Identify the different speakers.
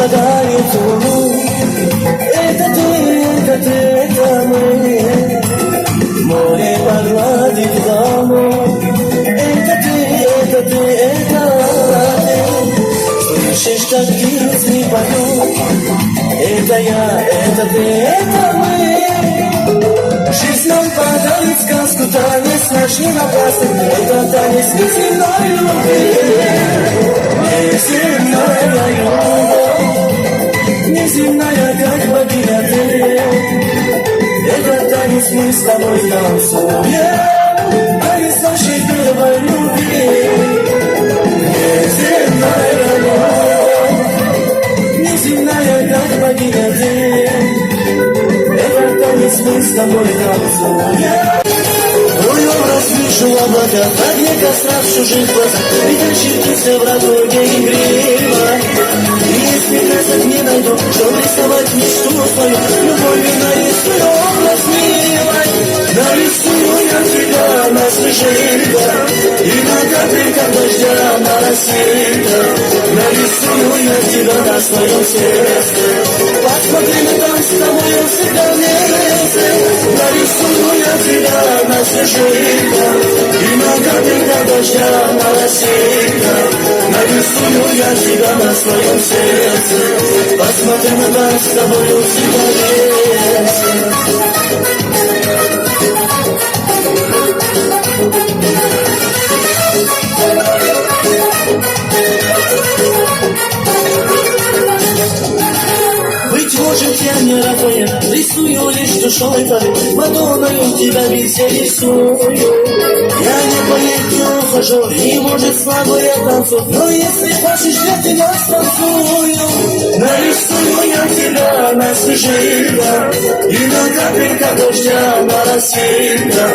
Speaker 1: подарит луну. Это ты, это мы. Море погладит волну. Это ты, это ты. Слышишь, как птицы поют. Это я, это ты, это мы. Жизнь нам подарит сказку, танец наш не напрасен. Это танец неземной любви. Неземная любовь, неземная, как богиня ты. Этот танец мы с тобой танцуем, танец нашей первой любви. Неземная любовь, неземная, как богиня ты. Этот танец мы с тобой танцуем. Твой образ вижу в облаках, в огне костра в чужих глазах, видящих птицы в радуге игриво. И если красок не найду, чтоб рисовать мечту свою, любовью нарисую образ милой. Нарисую я тебя на снежинках и на капельках дождя на рассветах. Нарисую я тебя на своем сердце. Посмотри на там с тобой всегда вместе. Нарисую я тебя на снежинках и на капельках дождя на рассветах. Нарисую я тебя на своем сердце. Посмотри на там с тобой всегда вместе. Быть может, я не рабоя, рисую лишь душой порыв, Мадонною тебя везде рисую. Я не поет, не ухожу, и может слабо я танцую, но если хочешь, я тебя станцую. Нарисую я тебя на снежинках и на капельках дождя на рассветах.